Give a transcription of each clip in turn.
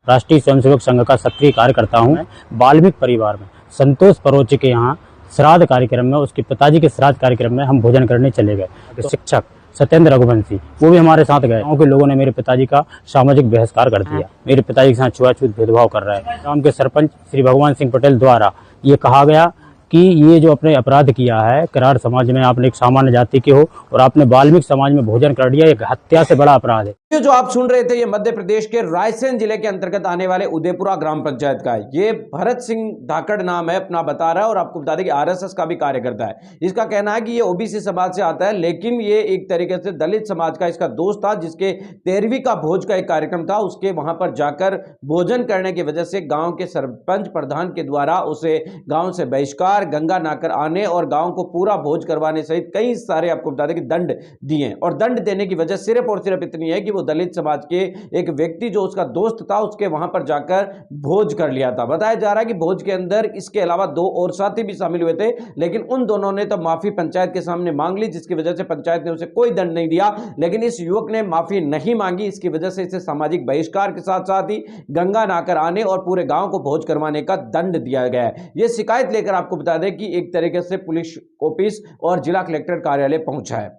राष्ट्रीय स्वयंसेवक संघ का सक्रिय कार्यकर्ता हूँ। वाल्मीकि परिवार में संतोष परोचे के यहाँ श्राद्ध कार्यक्रम में, उसके पिताजी के श्राद्ध कार्यक्रम में हम भोजन करने चले गए। तो शिक्षक सत्येंद्र रघुवंशी वो भी हमारे साथ गए। गाँव के लोगों ने मेरे पिताजी का सामाजिक बहिष्कार कर दिया। मेरे पिताजी के साथ छुआछूत भेदभाव कर रहा है। गाँव के सरपंच श्री भगवान सिंह पटेल द्वारा ये कहा गया कि ये जो आपने अपराध किया है, किरार समाज में आपने एक सामान्य जाति के हो और आपने वाल्मीकि समाज में भोजन कर दिया, एक हत्या से बड़ा अपराध है। ये जो आप सुन रहे थे, ये मध्य प्रदेश के रायसेन जिले के अंतर्गत आने वाले उदयपुरा ग्राम पंचायत का है। ये भरत सिंह धाकड़ नाम है, अपना बता रहा है और आपको बता दें कि आरएसएस का भी कार्यकर्ता है। इसका कहना है कि ये ओबीसी समाज से आता है, लेकिन ये एक तरीके से दलित समाज का इसका दोस्त था, जिसके 13वीं का भोज का एक कार्यक्रम था। उसके वहां पर जाकर भोजन करने की वजह से गांव के सरपंच प्रधान के द्वारा उसे गांव से बहिष्कार, गंगा नाकर आने और गांव को पूरा भोज करवाने सहित कई सारे आपको बता दें कि दंड दिए। और दंड देने की वजह सिर्फ और सिर्फ इतनी है कि वो दलित समाज के एक व्यक्ति जो उसका दोस्त था, उसके वहां पर जाकर भोज कर लिया था। बताया जा रहा है कि भोज के अंदर इसके अलावा 2 और साथी भी शामिल हुए थे, लेकिन उन दोनों ने तो माफी पंचायत के सामने मांग ली, जिसकी वजह से पंचायत ने उसे कोई दंड नहीं दिया। लेकिन इस युवक ने माफी नहीं मांगी, इसकी वजह से इसे सामाजिक बहिष्कार के साथ साथ ही गंगा नाकर आने और पूरे गांव को भोज करवाने का दंड दिया गया है। यह शिकायत लेकर आपको बता दें कि एक तरीके से पुलिस ऑफिस और जिला कलेक्टर कार्यालय पहुंचा है।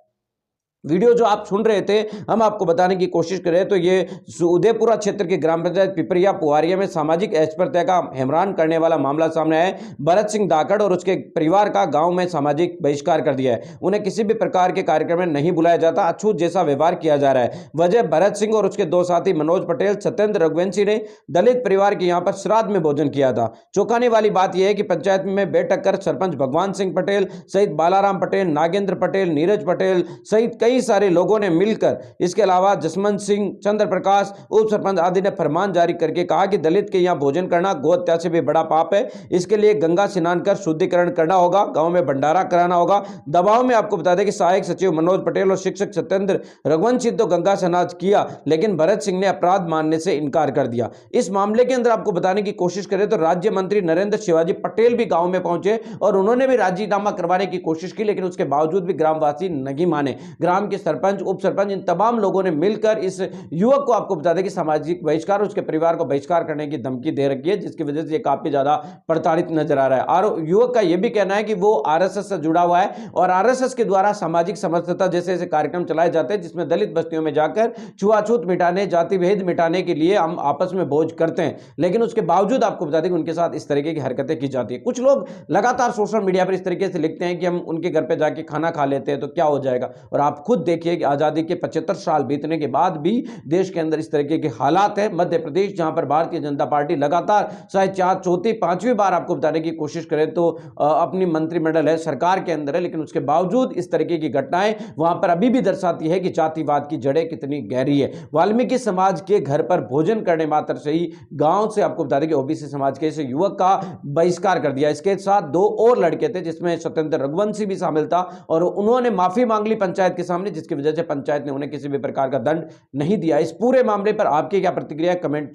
वीडियो जो आप सुन रहे थे, हम आपको बताने की कोशिश करें तो ये उदयपुरा क्षेत्र के ग्राम पंचायत पिपरिया पुआरिया में सामाजिक अस्पृश्यता का हैरान करने वाला मामला सामने आया है। भरत सिंह धाकड़ और उसके परिवार का गांव में सामाजिक बहिष्कार कर दिया है। उन्हें किसी भी प्रकार के कार्यक्रम में नहीं बुलाया जाता, अछूत जैसा व्यवहार किया जा रहा है। वजह भरत सिंह और उसके 2 साथी मनोज पटेल, सत्येंद्र रघुवंशी ने दलित परिवार के यहाँ पर श्राद्ध में भोजन किया था। चौंकाने वाली बात यह है कि पंचायत में बैठक कर सरपंच भगवान सिंह पटेल सहित बालाराम पटेल, नागेंद्र पटेल, नीरज पटेल सहित कई सारे लोगों ने मिलकर, इसके अलावा जसवंत सिंह, चंद्र प्रकाश, उप सरपंच आदि ने फरमान जारी करके कहा कि दलित के यहाँ भोजन करना गौ हत्या से भी बड़ा पाप है। इसके लिए गंगा स्नान कर शुद्धिकरण करना होगा, गांव में भंडारा कराना होगा। दबाव में आपको बता दें कि सहायक सचिव मनोज पटेल और शिक्षक सत्येंद्र रघुवंशी तो गंगा स्नान किया, लेकिन भरत सिंह ने अपराध मानने से इनकार कर दिया। इस मामले के अंदर आपको बताने की कोशिश करें तो राज्य मंत्री नरेंद्र शिवाजी पटेल भी गांव में पहुंचे और उन्होंने भी राजीनामा करवाने की कोशिश की, लेकिन उसके बावजूद भी ग्रामवासी नहीं माने। ग्राम के सरपंच, उप सरपंच, इन तमाम लोगों ने मिलकर इस युवक को आपको बता दें कि सामाजिक बहिष्कार, उसके परिवार को बहिष्कार करने की धमकी दे रखी है, जिसकी वजह से ये काफी ज्यादा प्रताड़ित नजर आ रहा है। और युवक का यह भी कहना है कि वो आरएसएस से जुड़ा हुआ है और आरएसएस के द्वारा सामाजिक समरसता जैसे ऐसे कार्यक्रम चलाए जाते हैं, जिसमें दलित बस्तियों में जाकर छुआछूत मिटाने, जाति भेद मिटाने के लिए हम आपस में भोज करते हैं, लेकिन उसके बावजूद आपको बता दें कि उनके साथ इस तरीके की हरकतें की जाती है। कुछ लोग लगातार सोशल मीडिया पर इस तरीके से लिखते हैं कि हम उनके घर पर जाके खाना खा लेते हैं तो क्या हो जाएगा। और आप खुद देखिए कि आजादी के 75 साल बीतने के बाद भी देश के अंदर इस तरीके के हालात है। मध्य प्रदेश जहां पर भारतीय जनता पार्टी लगातार शायद 4, चौथी, 5वीं बार आपको बताने की कोशिश करे तो अपनी मंत्रिमंडल है, सरकार के अंदर है, लेकिन उसके बावजूद इस तरीके की घटनाएं वहां पर अभी भी दर्शाती है कि जातिवाद की जड़ें कितनी गहरी है। वाल्मीकि समाज के घर पर भोजन करने मात्र से ही गांव से आपको बता दें कि ओबीसी समाज के इस युवक का बहिष्कार कर दिया। इसके साथ 2 और लड़के थे, जिसमें सत्येंद्र रघुवंशी भी शामिल था और उन्होंने माफी मांग ली पंचायत के सामने, जिसकी वजह से पंचायत ने उन्हें किसी भी प्रकार का दंड नहीं दिया। इस पूरे मामले पर आपकी क्या प्रतिक्रिया है, कमेंट